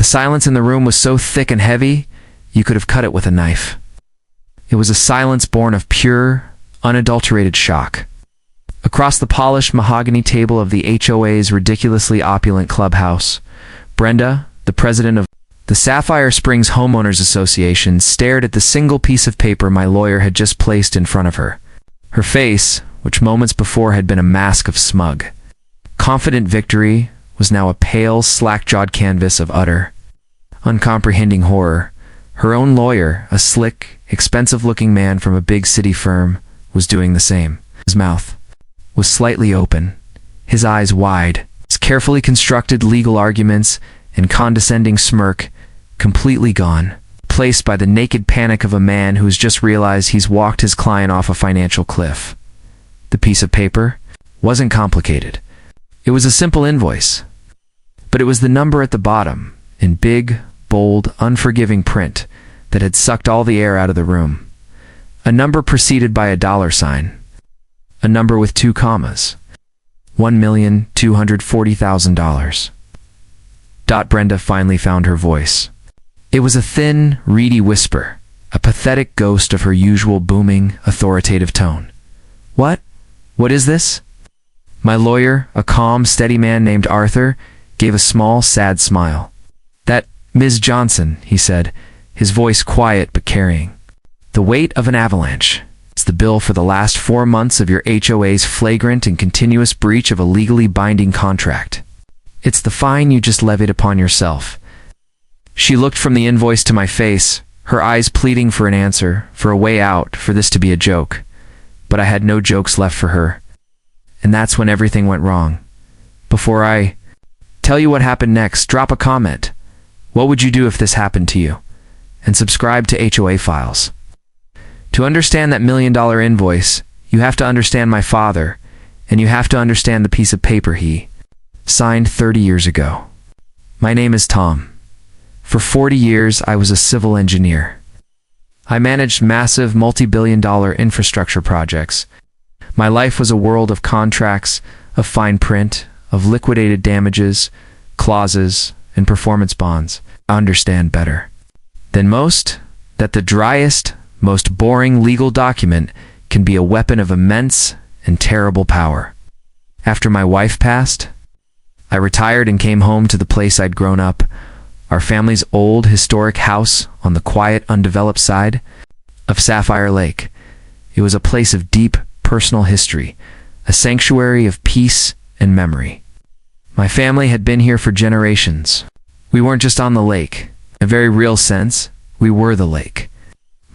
The silence in the room was so thick and heavy, you could have cut it with a knife. It was a silence born of pure, unadulterated shock. Across the polished mahogany table of the HOA's ridiculously opulent clubhouse, Brenda, the president of the Sapphire Springs Homeowners Association, stared at the single piece of paper my lawyer had just placed in front of her. Her face, which moments before had been a mask of smug, confident victory, was now a pale, slack-jawed canvas of utter, uncomprehending horror. Her own lawyer, a slick, expensive-looking man from a big city firm, was doing the same. His mouth was slightly open, his eyes wide, his carefully constructed legal arguments and condescending smirk completely gone, replaced by the naked panic of a man who has just realized he's walked his client off a financial cliff. The piece of paper wasn't complicated. It was a simple invoice, but it was the number at the bottom, in big, bold, unforgiving print, that had sucked all the air out of the room. A number preceded by a $sign. A number with 2 commas. $1,240,000. Brenda finally found her voice. It was a thin, reedy whisper, a pathetic ghost of her usual booming, authoritative tone. What? What is this? My lawyer, a calm, steady man named Arthur, gave a small, sad smile. That, Ms. Johnson, he said, his voice quiet but carrying the weight of an avalanche. It's the bill for the last 4 months of your HOA's flagrant and continuous breach of a legally binding contract. It's the fine you just levied upon yourself. She looked from the invoice to my face, her eyes pleading for an answer, for a way out, for this to be a joke. But I had no jokes left for her. And that's when everything went wrong. Before I tell you what happened next, drop a comment. What would you do if this happened to you? And subscribe to HOA Files. To understand that $1 million invoice, you have to understand my father, and you have to understand the piece of paper he signed 30 years ago. My name is Tom. For 40 years, I was a civil engineer. I managed massive multi-billion-dollar infrastructure projects. My life was a world of contracts, of fine print, of liquidated damages, clauses, and performance bonds. I understand better than most that the driest, most boring legal document can be a weapon of immense and terrible power. After my wife passed, I retired and came home to the place I'd grown up, our family's old historic house on the quiet, undeveloped side of Sapphire Lake. It was a place of deep personal history, a sanctuary of peace and memory. My family had been here for generations. We weren't just on the lake. In a very real sense, we were the lake.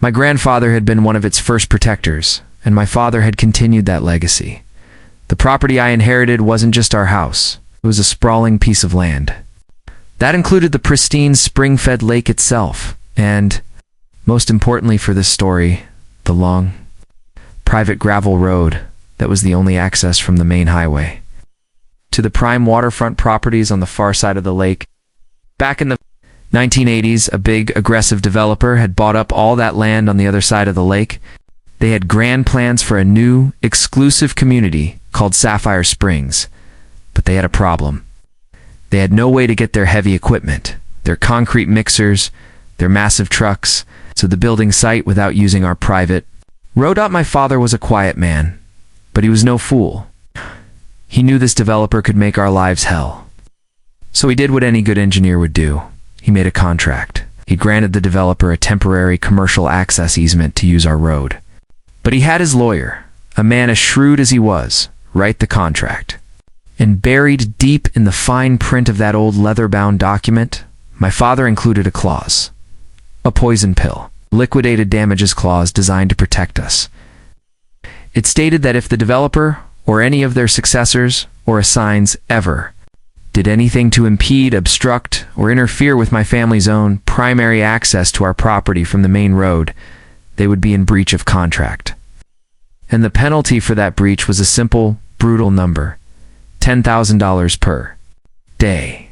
My grandfather had been one of its first protectors, and my father had continued that legacy. The property I inherited wasn't just our house. It was a sprawling piece of land. That included the pristine, spring-fed lake itself, and, most importantly for this story, the long, private gravel road that was the only access from the main highway to the prime waterfront properties on the far side of the lake. Back in the 1980s, a big, aggressive developer had bought up all that land on the other side of the lake. They had grand plans for a new, exclusive community called Sapphire Springs, but they had a problem. They had no way to get their heavy equipment, their concrete mixers, their massive trucks, to the building site without using our private road. My father was a quiet man, but he was no fool. He knew this developer could make our lives hell. So he did what any good engineer would do. He made a contract. He granted the developer a temporary commercial access easement to use our road. But he had his lawyer, a man as shrewd as he was, write the contract. And buried deep in the fine print of that old leather-bound document, my father included a clause. A poison pill, liquidated damages clause designed to protect us. It stated that if the developer, or any of their successors or assigns ever, did anything to impede, obstruct, or interfere with my family's own primary access to our property from the main road, they would be in breach of contract. And the penalty for that breach was a simple, brutal number. $10,000 per day.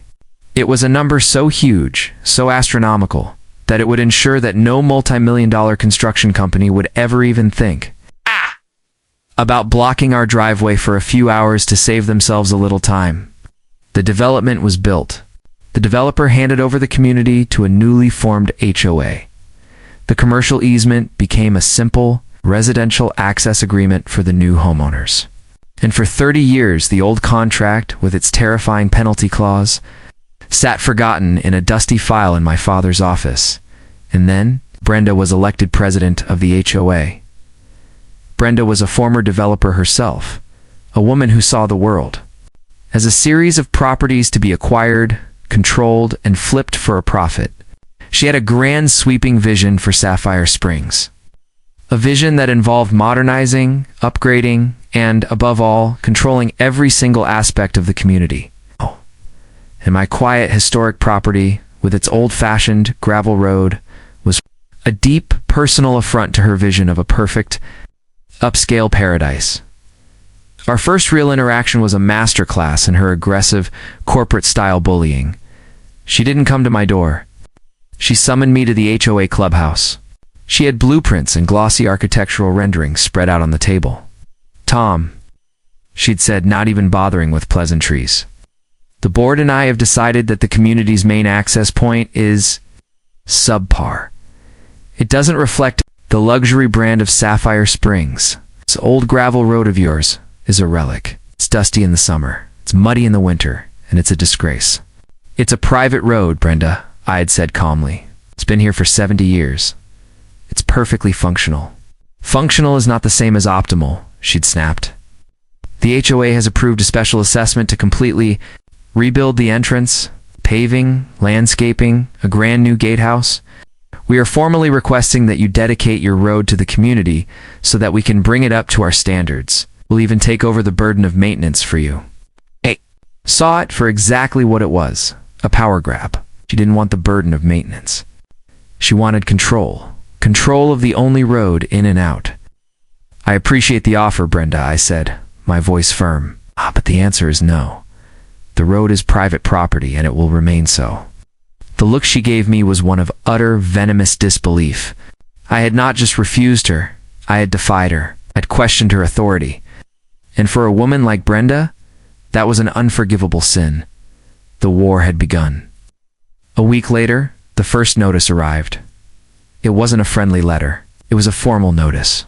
It was a number so huge, so astronomical, that it would ensure that no multi-million-dollar construction company would ever even think about blocking our driveway for a few hours to save themselves a little time. The development was built. The developer handed over the community to a newly formed HOA. The commercial easement became a simple, residential access agreement for the new homeowners. And for 30 years, the old contract, with its terrifying penalty clause, sat forgotten in a dusty file in my father's office. And then, Brenda was elected president of the HOA. Brenda was a former developer herself, a woman who saw the world as a series of properties to be acquired, controlled, and flipped for a profit. She had a grand sweeping vision for Sapphire Springs. A vision that involved modernizing, upgrading, and, above all, controlling every single aspect of the community. And my quiet, historic property, with its old-fashioned gravel road, was a deep, personal affront to her vision of a perfect, upscale paradise. Our first real interaction was a masterclass in her aggressive, corporate-style bullying. She didn't come to my door. She summoned me to the HOA clubhouse. She had blueprints and glossy architectural renderings spread out on the table. "Tom," she'd said, not even bothering with pleasantries, "the board and I have decided that the community's main access point is subpar. It doesn't reflect the luxury brand of Sapphire Springs. This old gravel road of yours is a relic. It's dusty in the summer, it's muddy in the winter, and it's a disgrace." "It's a private road, Brenda," I had said calmly. "It's been here for 70 years. It's perfectly functional." "Functional is not the same as optimal," she'd snapped. "The HOA has approved a special assessment to completely rebuild the entrance, paving, landscaping, a grand new gatehouse. We are formally requesting that you dedicate your road to the community so that we can bring it up to our standards. We'll even take over the burden of maintenance for you." I saw it for exactly what it was, a power grab. She didn't want the burden of maintenance. She wanted control. Control of the only road in and out. "I appreciate the offer, Brenda," I said, my voice firm. But the answer is no. The road is private property, and it will remain so." The look she gave me was one of utter, venomous disbelief. I had not just refused her, I had defied her. I'd questioned her authority. And for a woman like Brenda, that was an unforgivable sin. The war had begun. A week later, the first notice arrived. It wasn't a friendly letter. It was a formal notice.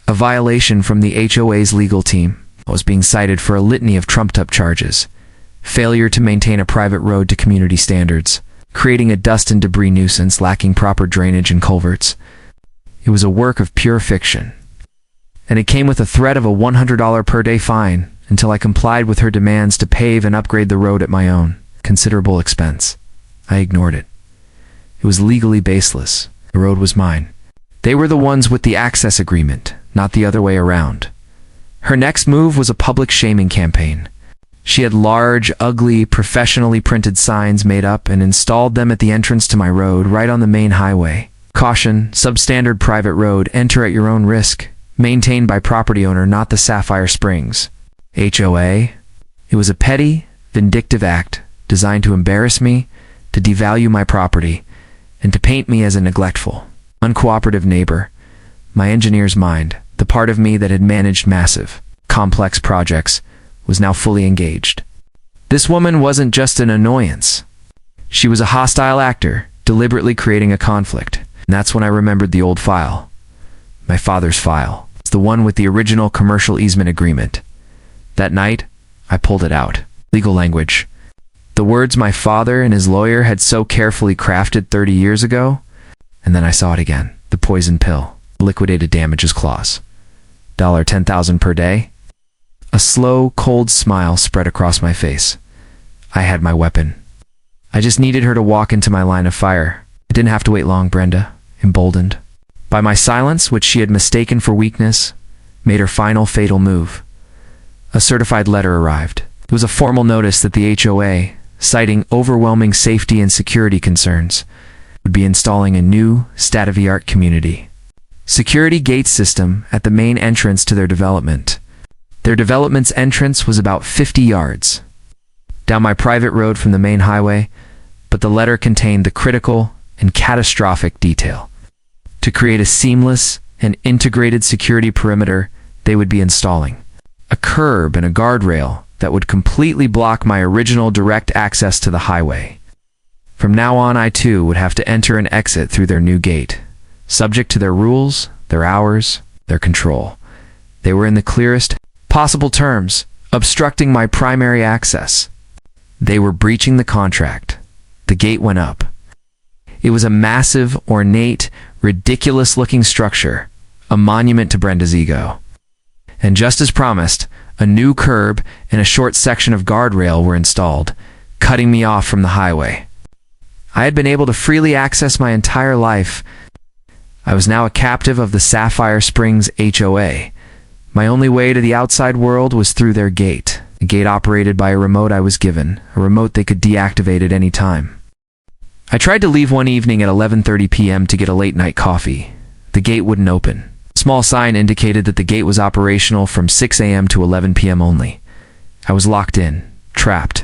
A violation from the HOA's legal team. I was being cited for a litany of trumped-up charges. Failure to maintain a private road to community standards. Creating a dust and debris nuisance lacking proper drainage and culverts. It was a work of pure fiction. And it came with a threat of a $100 per day fine until I complied with her demands to pave and upgrade the road at my own considerable expense. I ignored it. It was legally baseless. The road was mine. They were the ones with the access agreement, not the other way around. Her next move was a public shaming campaign. She had large, ugly, professionally printed signs made up and installed them at the entrance to my road right on the main highway. "Caution, substandard private road, enter at your own risk. Maintained by property owner, not the Sapphire Springs HOA." It was a petty, vindictive act designed to embarrass me, to devalue my property, and to paint me as a neglectful, uncooperative neighbor. My engineer's mind, the part of me that had managed massive, complex projects, was now fully engaged. This woman wasn't just an annoyance. She was a hostile actor, deliberately creating a conflict. And that's when I remembered the old file. My father's file. It's the one with the original commercial easement agreement. That night, I pulled it out. Legal language. The words my father and his lawyer had so carefully crafted 30 years ago. And then I saw it again. The poison pill. Liquidated damages clause. $10,000 per day. A slow, cold smile spread across my face. I had my weapon. I just needed her to walk into my line of fire. I didn't have to wait long, Brenda, emboldened by my silence, which she had mistaken for weakness, made her final fatal move. A certified letter arrived. It was a formal notice that the HOA, citing overwhelming safety and security concerns, would be installing a new, state-of-the-art community security gate system at the main entrance to their development. Their development's entrance was about 50 yards down my private road from the main highway, but the letter contained the critical and catastrophic detail. To create a seamless and integrated security perimeter, they would be installing a curb and a guardrail that would completely block my original direct access to the highway. From now on, I too would have to enter and exit through their new gate, subject to their rules, their hours, their control. They were in the clearest possible terms, obstructing my primary access. They were breaching the contract. The gate went up. It was a massive, ornate, ridiculous-looking structure, a monument to Brenda's ego. And just as promised, a new curb and a short section of guardrail were installed, cutting me off from the highway. I had been able to freely access my entire life. I was now a captive of the Sapphire Springs HOA. My only way to the outside world was through their gate, a gate operated by a remote I was given, a remote they could deactivate at any time. I tried to leave one evening at 11:30 p.m. to get a late-night coffee. The gate wouldn't open. A small sign indicated that the gate was operational from 6 a.m. to 11 p.m. only. I was locked in, trapped.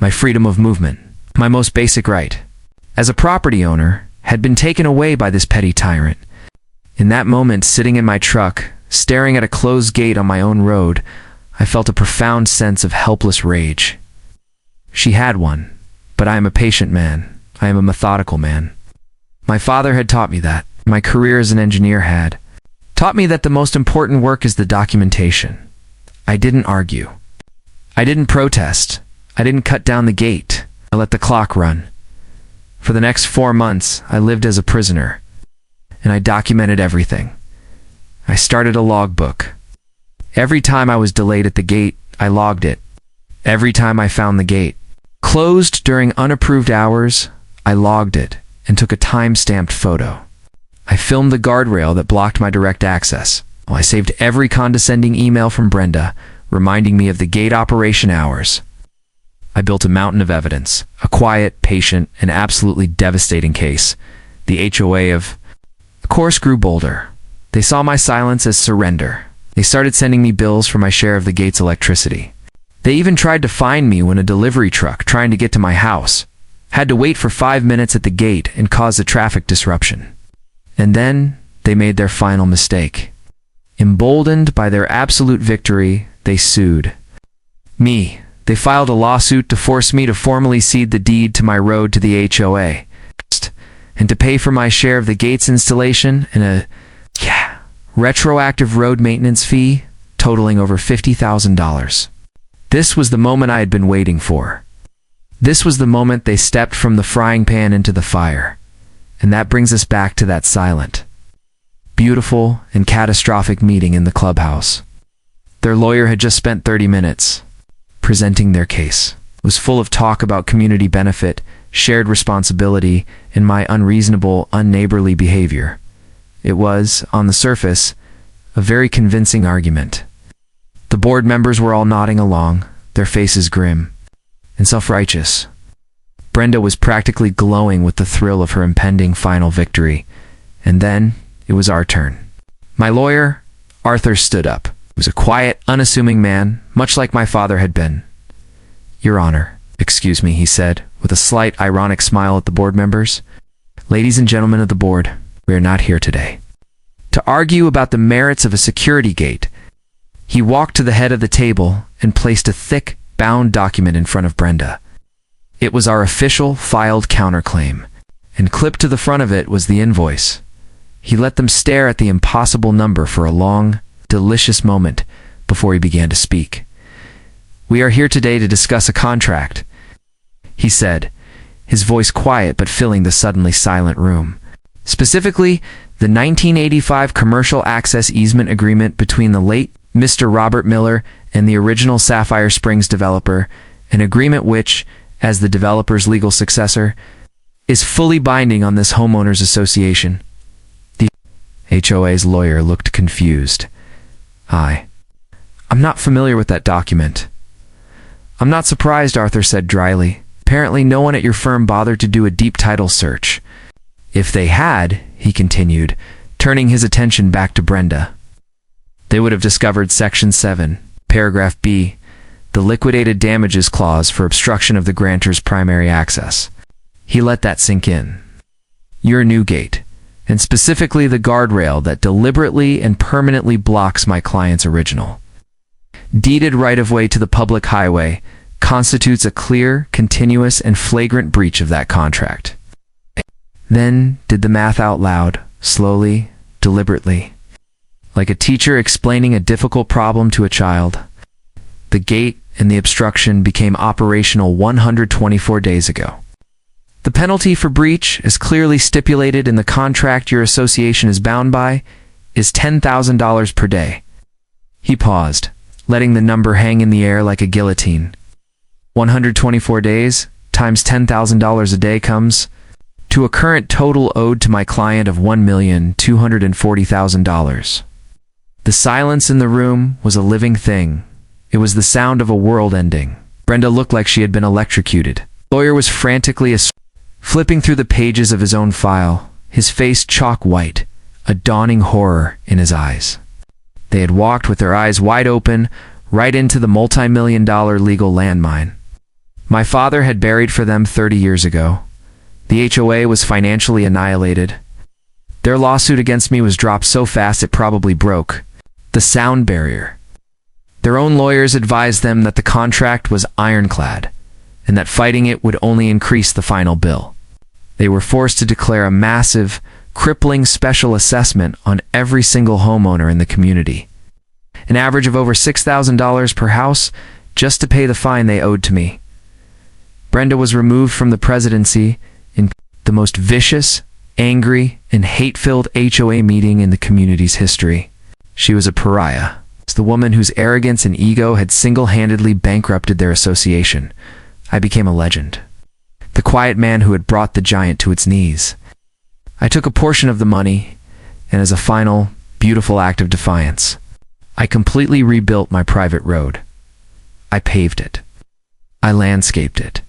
My freedom of movement, my most basic right, as a property owner, had been taken away by this petty tyrant. In that moment, sitting in my truck, staring at a closed gate on my own road, I felt a profound sense of helpless rage. She had one, but I am a patient man. I am a methodical man. My father had taught me that. My career as an engineer had taught me that the most important work is the documentation. I didn't argue. I didn't protest. I didn't cut down the gate. I let the clock run. For the next 4 months, I lived as a prisoner, and I documented everything. I started a logbook. Every time I was delayed at the gate, I logged it. Every time I found the gate closed during unapproved hours, I logged it and took a time-stamped photo. I filmed the guardrail that blocked my direct access. I saved every condescending email from Brenda, reminding me of the gate operation hours. I built a mountain of evidence, a quiet, patient, and absolutely devastating case. The HOA of course grew bolder. They saw my silence as surrender. They started sending me bills for my share of the gate's electricity. They even tried to fine me when a delivery truck trying to get to my house had to wait for 5 minutes at the gate and caused a traffic disruption. And then they made their final mistake. Emboldened by their absolute victory, they sued me. They filed a lawsuit to force me to formally cede the deed to my road to the HOA and to pay for my share of the gate's installation and a retroactive road maintenance fee totaling over $50,000. This was the moment I had been waiting for. This was the moment they stepped from the frying pan into the fire. And that brings us back to that silent, beautiful, and catastrophic meeting in the clubhouse. Their lawyer had just spent 30 minutes presenting their case. It was full of talk about community benefit, shared responsibility, and my unreasonable, unneighborly behavior. It was, on the surface, a very convincing argument. The board members were all nodding along, their faces grim and self-righteous. Brenda was practically glowing with the thrill of her impending final victory. And then, it was our turn. My lawyer, Arthur, stood up. He was a quiet, unassuming man, much like my father had been. "Your Honor, excuse me," he said, with a slight, ironic smile at the board members. "Ladies and gentlemen of the board, we are not here today to argue about the merits of a security gate." He walked to the head of the table and placed a thick, bound document in front of Brenda. It was our official, filed counterclaim, and clipped to the front of it was the invoice. He let them stare at the impossible number for a long, delicious moment before he began to speak. "We are here today to discuss a contract," he said, his voice quiet but filling the suddenly silent room. "Specifically, the 1985 commercial access easement agreement between the late Mr. Robert Miller and the original Sapphire Springs developer, an agreement which, as the developer's legal successor, is fully binding on this homeowners association." The HOA's lawyer looked confused. I'm not familiar with that document." "I'm not surprised," Arthur said dryly. "Apparently no one at your firm bothered to do a deep title search. If they had," he continued, turning his attention back to Brenda, "they would have discovered Section 7, Paragraph B, the liquidated damages clause for obstruction of the grantor's primary access." He let that sink in. "Your new gate, and specifically the guardrail that deliberately and permanently blocks my client's original. deeded right-of-way to the public highway, constitutes a clear, continuous, and flagrant breach of that contract. Then did the math out loud, slowly, deliberately, like a teacher explaining a difficult problem to a child. The gate and the obstruction became operational 124 days ago. The penalty for breach, as clearly stipulated in the contract your association is bound by, is $10,000 per day. He paused, letting the number hang in the air like a guillotine. 124 days times $10,000 a day comes to a current total owed to my client of $1,240,000. The silence in the room was a living thing. It was the sound of a world ending. Brenda looked like she had been electrocuted. The lawyer was frantically flipping through the pages of his own file, his face chalk white, a dawning horror in his eyes. They had walked with their eyes wide open right into the multi-million-dollar legal landmine. My father had buried for them 30 years ago. The HOA was financially annihilated. Their lawsuit against me was dropped so fast it probably broke the sound barrier. Their own lawyers advised them that the contract was ironclad, and that fighting it would only increase the final bill. They were forced to declare a massive, crippling special assessment on every single homeowner in the community. An average of over $6,000 per house just to pay the fine they owed to me. Brenda was removed from the presidency in the most vicious, angry, and hate-filled HOA meeting in the community's history. She was a pariah. The woman whose arrogance and ego had single-handedly bankrupted their association. I became a legend. The quiet man who had brought the giant to its knees. I took a portion of the money, and as a final, beautiful act of defiance, I completely rebuilt my private road. I paved it. I landscaped it.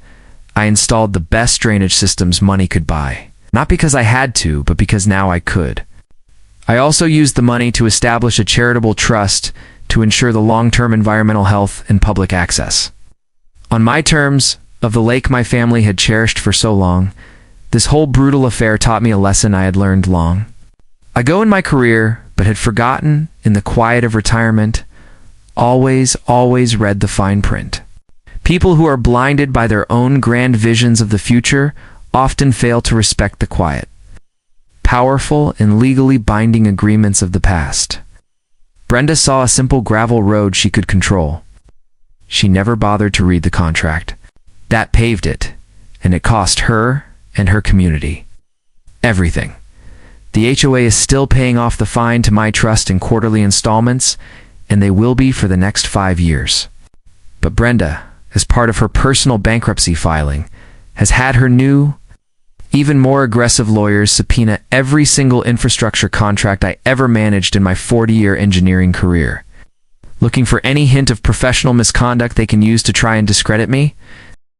I installed the best drainage systems money could buy. Not because I had to, but because now I could. I also used the money to establish a charitable trust to ensure the long-term environmental health and public access. On my terms, of the lake my family had cherished for so long, this whole brutal affair taught me a lesson I had learned long ago in my career, but had forgotten in the quiet of retirement. Always read the fine print. People who are blinded by their own grand visions of the future often fail to respect the quiet, powerful, and legally binding agreements of the past. Brenda saw a simple gravel road she could control. She never bothered to read the contract. That paved it, and it cost her and her community everything. The HOA is still paying off the fine to my trust in quarterly installments, and they will be for the next 5 years. But Brenda, as part of her personal bankruptcy filing, has had her new, even more aggressive lawyers subpoena every single infrastructure contract I ever managed in my 40-year engineering career, looking for any hint of professional misconduct they can use to try and discredit me.